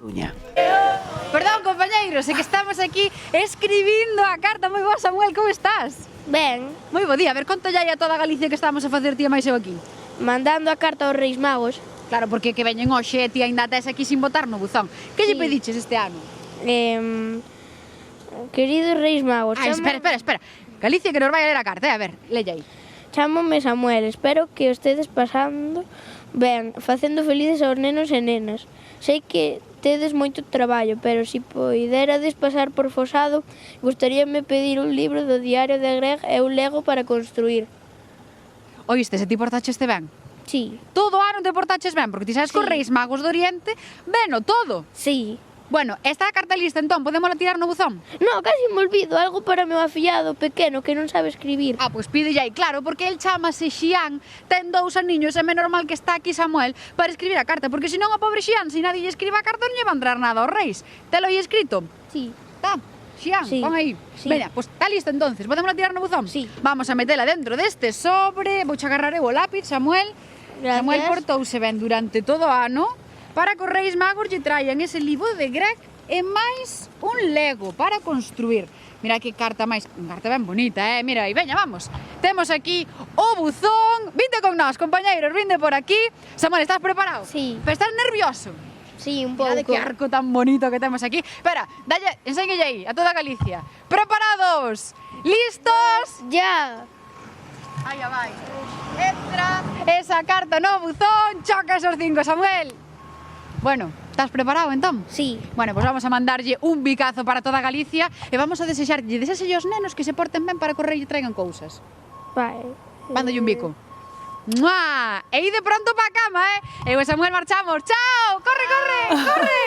Uña. Perdón, compañeiros, é que estamos aquí escribindo a carta. Moi boa, Samuel, como estás? Ben, Moi bo día, a ver, conta aí a toda Galicia que estamos a facer ti e máis eu aquí. mandando a carta aos Reis Magos. Claro, porque que veñen hoxe e ti aínda tes aquí sin botar no buzón. Que lle Sí. pediches este ano? Queridos Reis Magos, Espera. Galicia que nos vai a ler a carta, a ver, lelle aí. chámome Samuel, espero que estedes pasando ben, facendo felices aos nenos e nenas. Sei que tedes moito traballo, pero se poiderades pasar por Fosado, gustaríame pedir un libro do diario de Greg e un Lego para construir. Oíste, se ti portaches ben? Sí, Todo o ano te portaches ben, porque ti sabes que os Sí. Reis Magos do Oriente veno todo. sí. Bueno, está a carta lista entón, podémola tirar no buzón? No, casi me olvido, algo para meu afillado pequeno que non sabe escribir. Ah, pois pídelle aí, claro, porque el chamase Xian, ten 2 aniños, é normal que está aquí Samuel para escribir a carta, porque senón a pobre Xian, se nadie lle escriba a carta, non lle van dar nada aos reis. Telo aí escrito? Sí. Tá, Xian, Sí. pon aí. Sí. Veña, pois está lista entonces, podémola tirar no buzón? Sí. Vamos a metela dentro deste sobre, vou agarrar eu o lápiz, Samuel. Gracias. Samuel portouse ben durante todo o ano para que os Reis Magos lle traian ese libro de Greg e máis un Lego para construir. Mira que carta máis, carta ben bonita, mira aí, veña, vamos. Temos aquí o buzón. Vinde con nós, compañeiros, vinde por aquí. Samuel, estás preparado? Sí. Pero estás nervioso. Sí, un Mira de pouco. que arco tan bonito que temos aquí. Espera, dalle, enséñelle aí a toda Galicia. Preparados? Listos? Ya. Aí vai. Entra esa carta no buzón, choca esos 5, Samuel. Bueno, estás preparado entón? Sí. Bueno, pues vamos a mandarlle un bicazo para toda Galicia e vamos a desexarlle aos nenos que se porten ben para correr e traigan cousas. Vale. Mándolle un bico. ¡Mua! E ide pronto pa cama, Eu e Samuel marchamos. ¡Chao! ¡Corre, corre! ¡Corre!